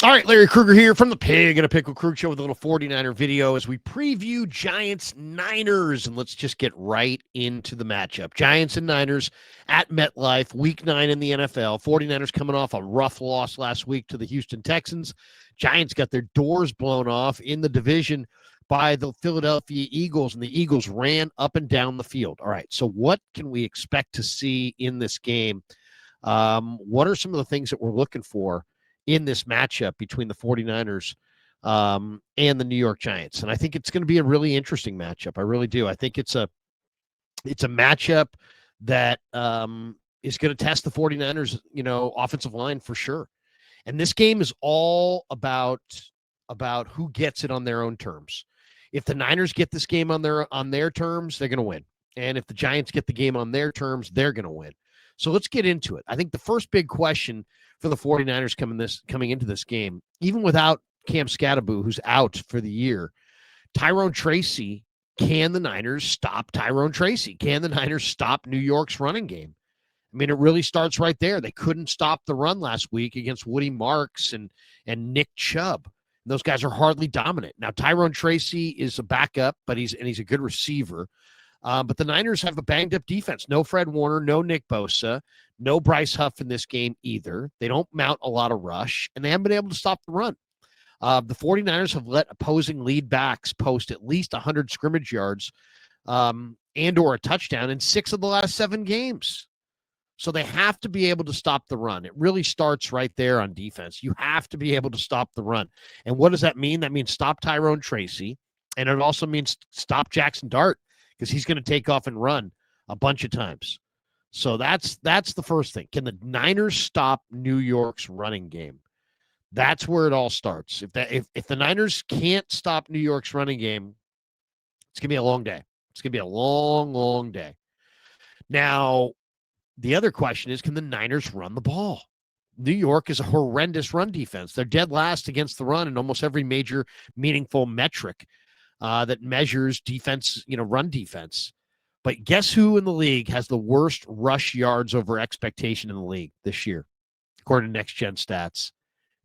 All right, Larry Krueger here from the Pig and a Pickle Crew Show with a little 49er video as we preview Giants-Niners. And let's just get right into the matchup. Giants and Niners at MetLife, Week 9 in the NFL. 49ers coming off a rough loss last week to the Houston Texans. Giants got their doors blown off in the division by the Philadelphia Eagles, and the Eagles ran up and down the field. All right, so what can we expect to see in this game? What are some of the things that we're looking for in this matchup between the 49ers and the New York Giants? And I think it's going to be a really interesting matchup. I really do. I think it's a matchup that is going to test the 49ers, offensive line for sure. And this game is all about who gets it on their own terms. If the Niners get this game on their terms, they're going to win. And if the Giants get the game on their terms, they're going to win. So let's get into it. I think the first big question for the 49ers coming into this game, even without Cam Scatterbo, who's out for the year, Tyrone Tracy, can the Niners stop Tyrone Tracy? Can the Niners stop New York's running game? I mean, it really starts right there. They couldn't stop the run last week against Woody Marks and Nick Chubb. And those guys are hardly dominant. Now, Tyrone Tracy is a backup, but he's a good receiver. But the Niners have a banged-up defense. No Fred Warner, no Nick Bosa, no Bryce Huff in this game either. They don't mount a lot of rush, and they haven't been able to stop the run. The 49ers have let opposing lead backs post at least 100 scrimmage yards and or a touchdown in 6 of the last 7 games. So they have to be able to stop the run. It really starts right there on defense. You have to be able to stop the run. And what does that mean? That means stop Tyrone Tracy, and it also means stop Jackson Dart, because he's going to take off and run a bunch of times. So that's the first thing. Can the Niners stop New York's running game? That's where it all starts. If the Niners can't stop New York's running game, it's going to be a long day. It's going to be a long, long day. Now, the other question is, can the Niners run the ball? New York is a horrendous run defense. They're dead last against the run in almost every major meaningful metric that measures defense, run defense. But guess who in the league has the worst rush yards over expectation in the league this year, according to Next Gen Stats?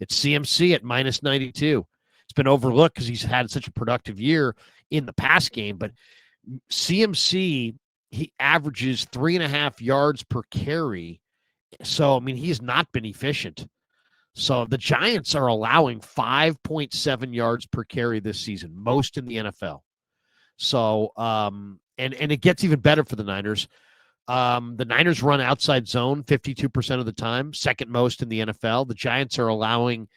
It's CMC at minus 92. It's been overlooked because he's had such a productive year in the pass game. But CMC, he averages 3.5 yards per carry. So, I mean, he's not been efficient. So the Giants are allowing 5.7 yards per carry this season, most in the NFL. So, and it gets even better for the Niners. The Niners run outside zone 52% of the time, second most in the NFL. The Giants are allowing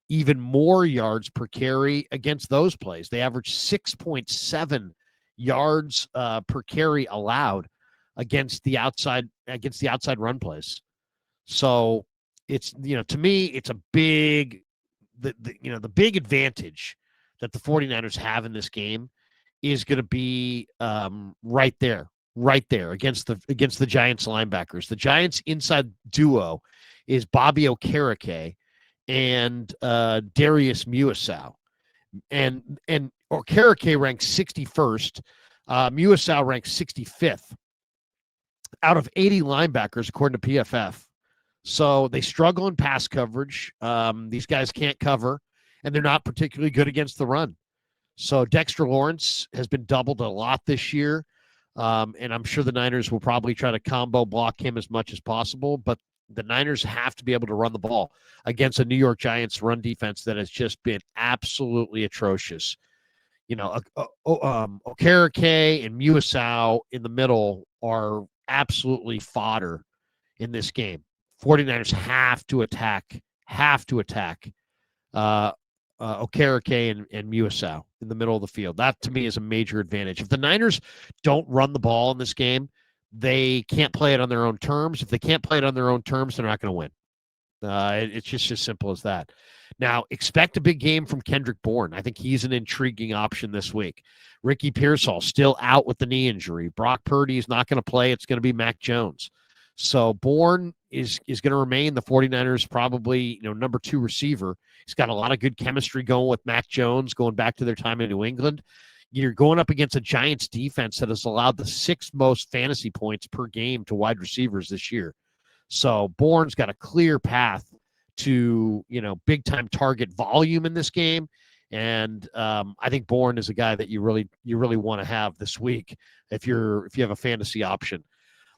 even more yards per carry against those plays. They average 6.7 yards per carry allowed against the outside run plays. So it's, to me, it's a big, the big advantage that the 49ers have in this game is going to be right there against the Giants linebackers. The Giants inside duo is Bobby Okereke and Darius Muasau. And Okereke ranks 61st. Muasau ranks 65th out of 80 linebackers, according to PFF. So they struggle in pass coverage. These guys can't cover, and they're not particularly good against the run. So Dexter Lawrence has been doubled a lot this year, and I'm sure the Niners will probably try to combo block him as much as possible, but the Niners have to be able to run the ball against a New York Giants run defense that has just been absolutely atrocious. Okereke and Muasau in the middle are absolutely fodder in this game. 49ers have to attack Okereke and Muasau in the middle of the field. That, to me, is a major advantage. If the Niners don't run the ball in this game, they can't play it on their own terms. If they can't play it on their own terms, they're not going to win. It's just as simple as that. Now, expect a big game from Kendrick Bourne. I think he's an intriguing option this week. Ricky Pearsall still out with the knee injury. Brock Purdy is not going to play. It's going to be Mac Jones. So Bourne is going to remain the 49ers probably, number 2 receiver. He's got a lot of good chemistry going with Mac Jones, going back to their time in New England. You're going up against a Giants defense that has allowed the 6th most fantasy points per game to wide receivers this year. So Bourne's got a clear path to, big time target volume in this game. And I think Bourne is a guy that you really want to have this week if you have a fantasy option.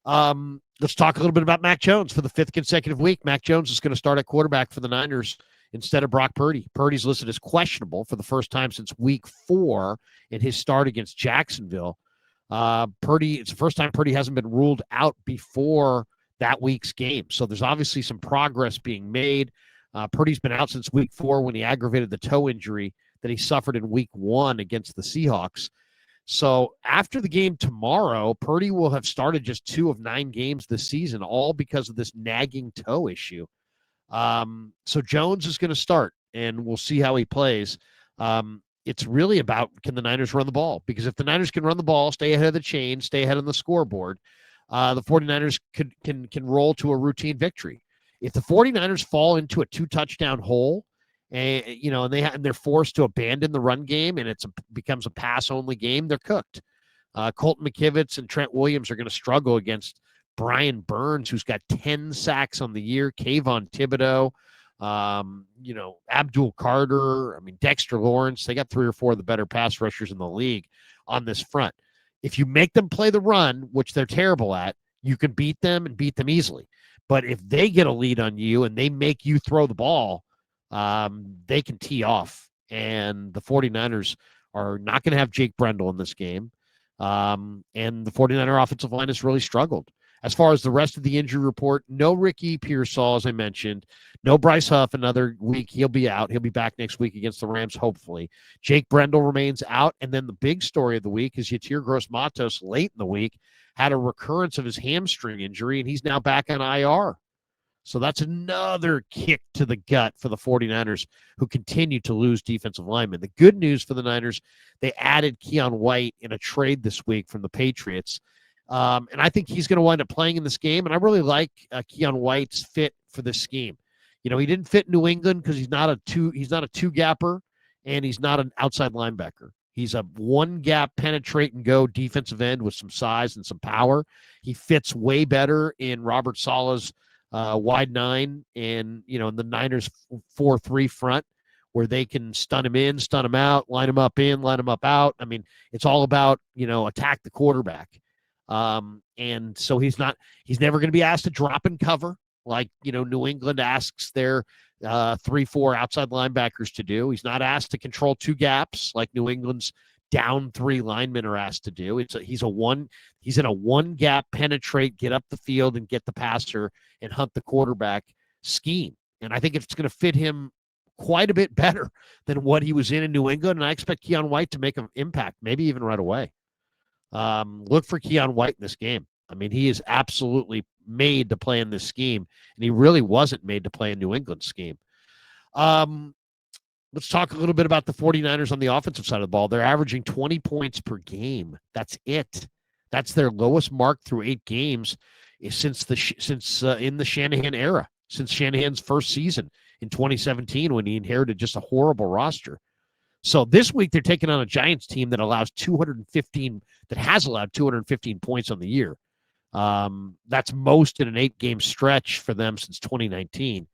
Let's talk a little bit about Mac Jones for the 5th consecutive week. Mac Jones is going to start at quarterback for the Niners instead of Brock Purdy. Purdy's listed as questionable for the first time since week 4 in his start against Jacksonville. It's the first time Purdy hasn't been ruled out before that week's game. So there's obviously some progress being made. Purdy's been out since week 4 when he aggravated the toe injury that he suffered in week 1 against the Seahawks. So after the game tomorrow, Purdy will have started just 2 of 9 games this season, all because of this nagging toe issue. So Jones is going to start, and we'll see how he plays. It's really about, can the Niners run the ball? Because if the Niners can run the ball, stay ahead of the chain, stay ahead on the scoreboard, the 49ers can roll to a routine victory. If the 49ers fall into a 2-touchdown hole, and they're forced to abandon the run game, and becomes a pass-only game, they're cooked. Colton McKivitz and Trent Williams are going to struggle against Brian Burns, who's got 10 sacks on the year, Kayvon Thibodeau, Abdul Carter, Dexter Lawrence. They got 3 or 4 of the better pass rushers in the league on this front. If you make them play the run, which they're terrible at, you can beat them and beat them easily. But if they get a lead on you and they make you throw the ball, they can tee off. And the 49ers are not going to have Jake Brendel in this game. And the 49er offensive line has really struggled. As far as the rest of the injury report, no Ricky Pearsall, as I mentioned. No Bryce Huff another week. He'll be out. He'll be back next week against the Rams, hopefully. Jake Brendel remains out. And then the big story of the week is Yatir Gross-Matos late in the week had a recurrence of his hamstring injury, and he's now back on IR. So that's another kick to the gut for the 49ers, who continue to lose defensive linemen. The good news for the Niners, they added Keon White in a trade this week from the Patriots. And I think he's going to wind up playing in this game. And I really like Keon White's fit for this scheme. He didn't fit New England because he's not a two-gapper, and he's not an outside linebacker. He's a one-gap penetrate and go defensive end with some size and some power. He fits way better in Robert Saleh's wide 9 and, in the Niners 4-3 front, where they can stun him in, stun him out, line him up in, line him up out. It's all about, attack the quarterback. And so he's never going to be asked to drop and cover like, New England asks their 3-4 outside linebackers to do. He's not asked to control 2 gaps like New England's down 3 linemen are asked to do. He's in a one-gap penetrate, get up the field and get the passer and hunt the quarterback scheme. And I think it's going to fit him quite a bit better than what he was in New England. And I expect Keon White to make an impact, maybe even right away. Look for Keon White in this game. He is absolutely made to play in this scheme, and he really wasn't made to play in New England's scheme. Let's talk a little bit about the 49ers on the offensive side of the ball. They're averaging 20 points per game. That's it. That's their lowest mark through 8 games since in the Shanahan era, since Shanahan's first season in 2017 when he inherited just a horrible roster. So this week they're taking on a Giants team that has allowed 215 points on the year. That's most in an 8-game stretch for them since 2019.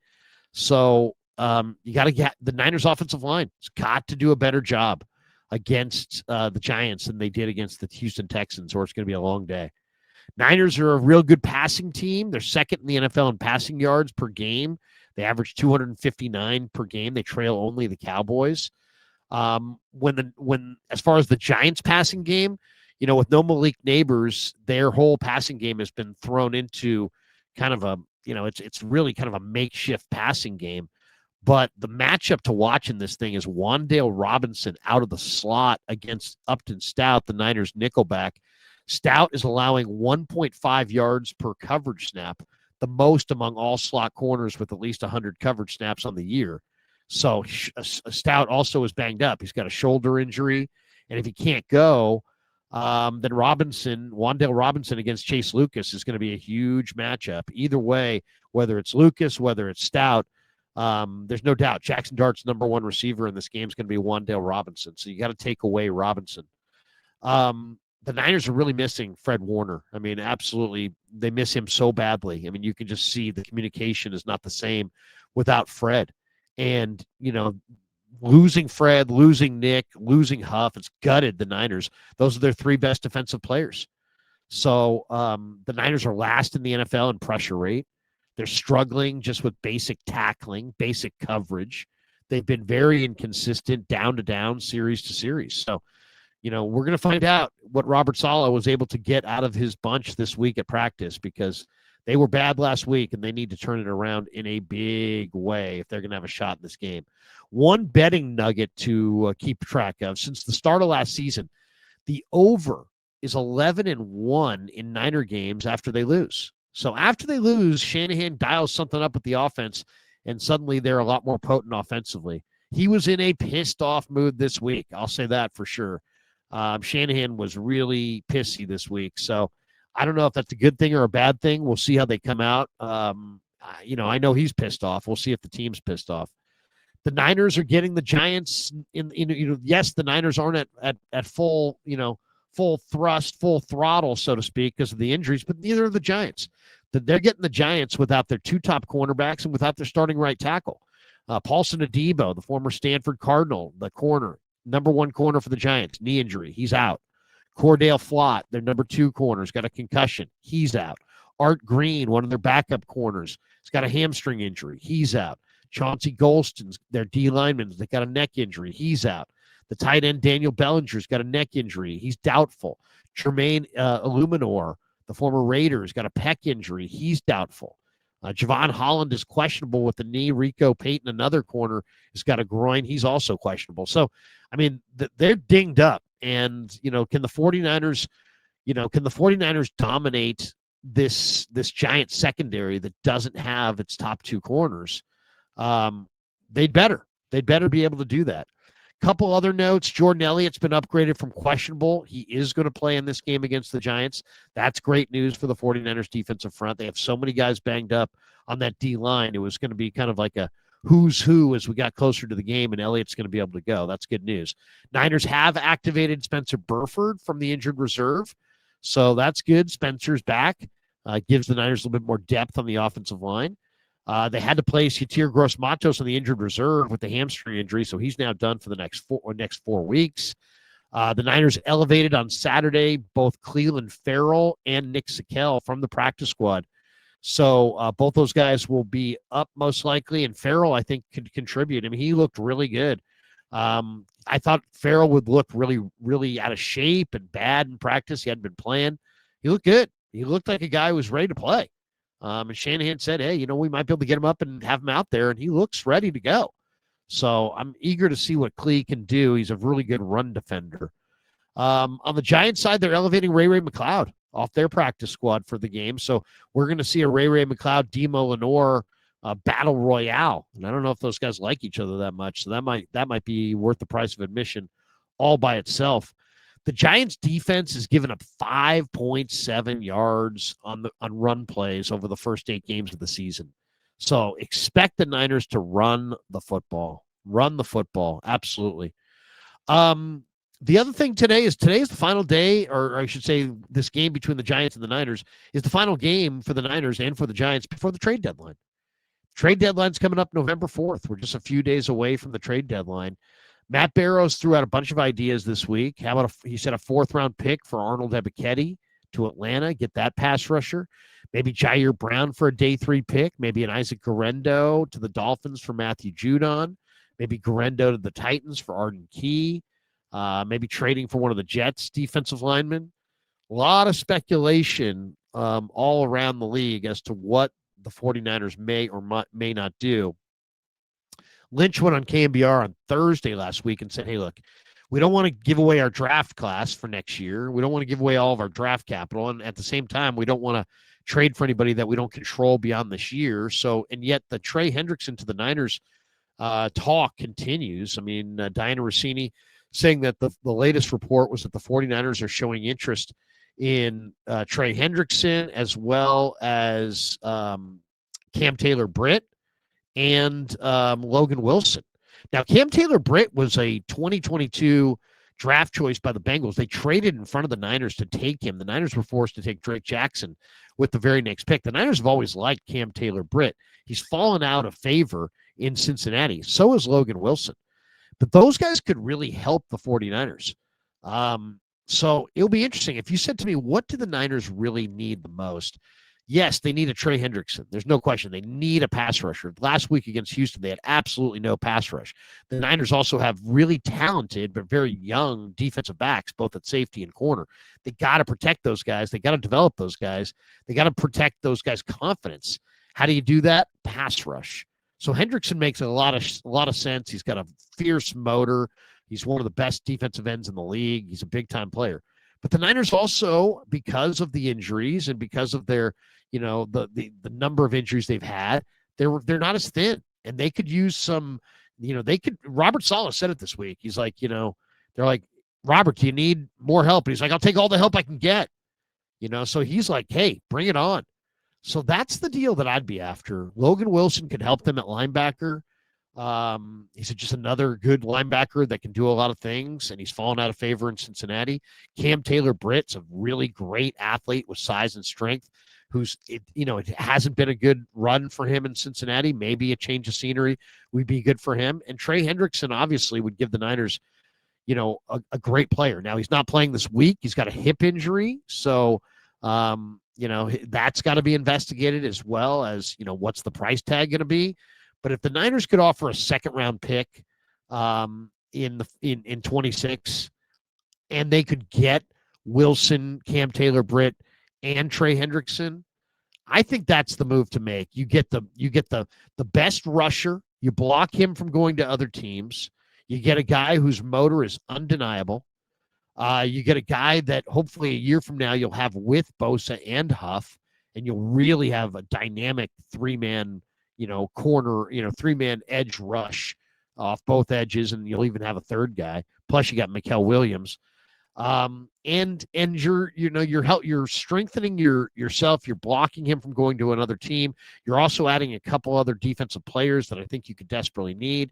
So you got to get the Niners offensive line. It's got to do a better job against the Giants than they did against the Houston Texans, or it's going to be a long day. Niners are a real good passing team. They're second in the NFL in passing yards per game. They average 259 per game. They trail only the Cowboys. As far as the Giants passing game, with no Malik Neighbors, their whole passing game has been thrown into kind of it's really kind of a makeshift passing game. But the matchup to watch in this thing is Wan'Dale Robinson out of the slot against Upton Stout, the Niners nickelback. Stout is allowing 1.5 yards per coverage snap, the most among all slot corners with at least 100 coverage snaps on the year. So Stout also is banged up. He's got a shoulder injury, and if he can't go, then Wan'Dale Robinson against Chase Lucas is going to be a huge matchup. Either way, whether it's Lucas, whether it's Stout, there's no doubt Jackson Dart's number 1 receiver in this game is going to be Wan'Dale Robinson. So you got to take away Robinson. the Niners are really missing Fred Warner. I mean, absolutely, they miss him so badly. I mean, you can just see the communication is not the same without Fred. And, losing Fred, losing Nick, losing Huff, it's gutted the Niners. Those are their three best defensive players. So the Niners are last in the NFL in pressure rate. They're struggling just with basic tackling, basic coverage. They've been very inconsistent down to down, series to series. So, we're going to find out what Robert Saleh was able to get out of his bunch this week at practice, because they were bad last week and they need to turn it around in a big way if they're going to have a shot in this game. One betting nugget to keep track of: since the start of last season, the over is 11-1 in Niner games after they lose. So after they lose, Shanahan dials something up with the offense, and suddenly they're a lot more potent offensively. He was in a pissed-off mood this week. I'll say that for sure. Shanahan was really pissy this week. So I don't know if that's a good thing or a bad thing. We'll see how they come out. I know he's pissed off. We'll see if the team's pissed off. The Niners are getting the Giants yes, the Niners aren't at full, full thrust, full throttle, so to speak, because of the injuries, but neither are the Giants. They're getting the Giants without their two top cornerbacks and without their starting right tackle. Paulson Adebo, the former Stanford Cardinal, the corner, number one corner for the Giants, knee injury. He's out. Cordale Flott, their number two corner, has got a concussion. He's out. Art Green, one of their backup corners, has got a hamstring injury. He's out. Chauncey Golston's their D lineman, they got a neck injury. He's out. The tight end Daniel Bellinger's got a neck injury. He's doubtful. Jermaine Illuminor, the former Raiders, got a pec injury. He's doubtful. Javon Holland is questionable with the knee. Rico Payton, another corner, has got a groin. He's also questionable. So, I mean, they're dinged up. And, can the 49ers dominate this Giant secondary that doesn't have its top two corners? They'd better be able to do that. Couple other notes: Jordan Elliott's been upgraded from questionable. He is going to play in this game against the Giants. That's great news for the 49ers defensive front. They have so many guys banged up on that D line. It was going to be kind of like a who's who as we got closer to the game, and Elliott's going to be able to go. That's good news. Niners have activated Spencer Burford from the injured reserve, so that's good. Spencer's back. Gives the Niners a little bit more depth on the offensive line. They had to place Yatir Gross-Matos on the injured reserve with the hamstring injury, so he's now done for the next 4 weeks. The Niners elevated on Saturday both Cleveland Farrell and Nick Sakel from the practice squad. So both those guys will be up most likely, and Farrell, I think, could contribute. I mean, he looked really good. I thought Farrell would look really, really out of shape and bad in practice. He hadn't been playing. He looked good. He looked like a guy who was ready to play. And Shanahan said, hey, we might be able to get him up and have him out there, and he looks ready to go. So I'm eager to see what Klee can do. He's a really good run defender. On the Giants side, they're elevating Ray McLeod off their practice squad for the game. So we're going to see a Ray McLeod, Demo Lenore battle royale. And I don't know if those guys like each other that much. So that might be worth the price of admission all by itself. The Giants defense has given up 5.7 yards on run plays over the first 8 games of the season. So expect the Niners to run the football. Run the football. Absolutely. The other thing today is the final day, or I should say this game between the Giants and the Niners is the final game for the Niners and for the Giants before the trade deadline. Trade deadline's coming up November 4th. We're just a few days away from the trade deadline. Matt Barrows threw out a bunch of ideas this week. How about he said a 4th-round pick for Arnold Ebiketie to Atlanta, get that pass rusher. Maybe Jair Brown for a day 3 pick. Maybe an Isaac Guerendo to the Dolphins for Matthew Judon. Maybe Guerendo to the Titans for Arden Key. Maybe trading for one of the Jets' defensive linemen. A lot of speculation all around the league as to what the 49ers may or may not do. Lynch went on KMBR on Thursday last week and said, hey, look, we don't want to give away our draft class for next year. We don't want to give away all of our draft capital. And at the same time, we don't want to trade for anybody that we don't control beyond this year. So, and yet the Trey Hendrickson to the Niners talk continues. I mean, Diana Rossini saying that the latest report was that the 49ers are showing interest in Trey Hendrickson as well as Cam Taylor-Britt and Logan Wilson. Now, Cam Taylor-Britt was a 2022 draft choice by the Bengals. They traded in front of the Niners to take him. The Niners were forced to take Drake Jackson with the very next pick. The Niners have always liked Cam Taylor-Britt. He's fallen out of favor in Cincinnati. So is Logan Wilson. But those guys could really help the 49ers. So it'll be interesting. If you said to me, what do the Niners really need the most? Yes, they need a Trey Hendrickson. There's no question. They need a pass rusher. Last week against Houston, they had absolutely no pass rush. The Niners also have really talented but very young defensive backs, both at safety and corner. They got to protect those guys. They got to develop those guys. They got to protect those guys' confidence. How do you do that? Pass rush. So Hendrickson makes a lot of sense. He's got a fierce motor. He's one of the best defensive ends in the league. He's a big-time player. But the Niners also, because of the injuries and because of their, the number of injuries they've had, they're not as thin. And they could use some, Robert Saleh said it this week. He's like, they're like, Robert, do you need more help? And he's like, I'll take all the help I can get. So he's like, hey, bring it on. So that's the deal that I'd be after. Logan Wilson could help them at linebacker. He's just another good linebacker that can do a lot of things, and he's fallen out of favor in Cincinnati. Cam Taylor-Britt's a really great athlete with size and strength, it hasn't been a good run for him in Cincinnati. Maybe a change of scenery would be good for him. And Trey Hendrickson obviously would give the Niners, a great player. Now, he's not playing this week. He's got a hip injury, so that's got to be investigated, as well as, what's the price tag going to be. But if the Niners could offer a second-round pick in 26, and they could get Wilson, Cam Taylor-Britt, and Trey Hendrickson, I think that's the move to make. You get the best rusher. You block him from going to other teams. You get a guy whose motor is undeniable. You get a guy that hopefully a year from now you'll have with Bosa and Huff, and you'll really have a dynamic three-man corner, three-man edge rush off both edges, and you'll even have a third guy. Plus, you got Mikael Williams, and you're strengthening yourself. You're blocking him from going to another team. You're also adding a couple other defensive players that I think you could desperately need.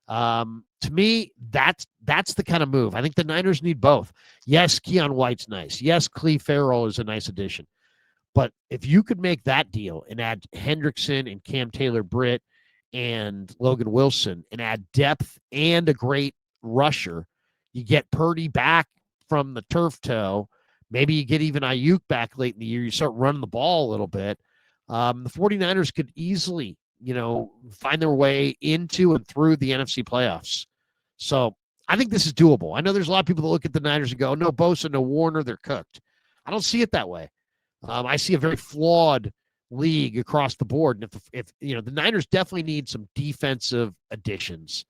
To me, that's the kind of move. I think the Niners need both. Yes, Keon White's nice. Yes, Cleve Farrell is a nice addition. But if you could make that deal and add Hendrickson and Cam Taylor-Britt and Logan Wilson and add depth and a great rusher, you get Purdy back from the turf toe. Maybe you get even Ayuk back late in the year. You start running the ball a little bit. The 49ers could easily, find their way into and through the NFC playoffs. So I think this is doable. I know there's a lot of people that look at the Niners and go, no Bosa, no Warner, they're cooked. I don't see it that way. I see a very flawed league across the board. And if the Niners definitely need some defensive additions.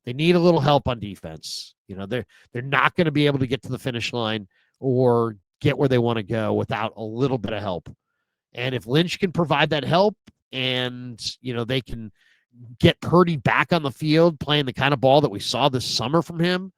They need a little help on defense. They're not going to be able to get to the finish line or get where they want to go without a little bit of help. And if Lynch can provide that help and, they can get Purdy back on the field playing the kind of ball that we saw this summer from him,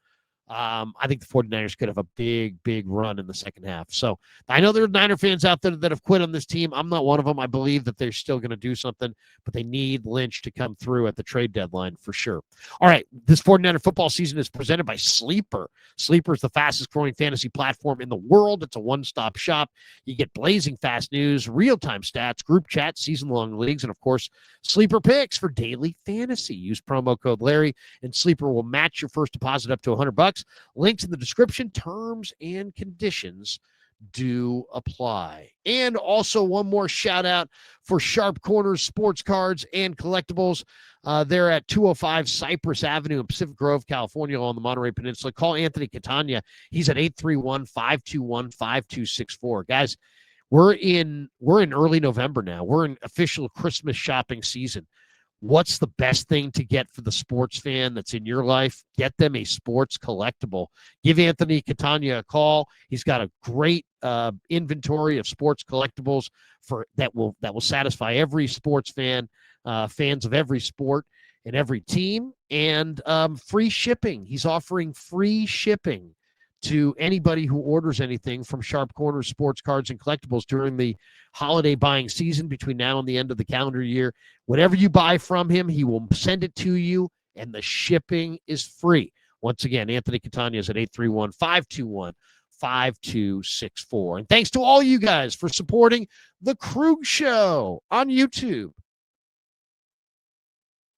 I think the 49ers could have a big, big run in the second half. So I know there are Niner fans out there that have quit on this team. I'm not one of them. I believe that they're still going to do something, but they need Lynch to come through at the trade deadline for sure. All right, this 49er football season is presented by Sleeper. Sleeper is the fastest growing fantasy platform in the world. It's a one-stop shop. You get blazing fast news, real-time stats, group chats, season-long leagues, and of course, Sleeper picks for daily fantasy. Use promo code Larry, and Sleeper will match your first deposit up to $100. Links in the description. Terms and conditions do apply. And also one more shout out for Sharp Corners Sports Cards and Collectibles. They're at 205 Cypress Avenue in Pacific Grove, California, on the Monterey Peninsula. Call Anthony Catania. He's at 831-521-5264. Guys, we're in early November now. We're in official Christmas shopping season. What's the best thing to get for the sports fan that's in your life? Get them a sports collectible. Give Anthony Catania a call. He's got a great inventory of sports collectibles that will satisfy every sports fan, fans of every sport and every team, and free shipping. He's offering free shipping to anybody who orders anything from Sharp Corners Sports Cards and Collectibles during the holiday buying season between now and the end of the calendar year. Whatever you buy from him, he will send it to you, and the shipping is free. Once again, Anthony Catania is at 831-521-5264. And thanks to all you guys for supporting The Krug Show on YouTube.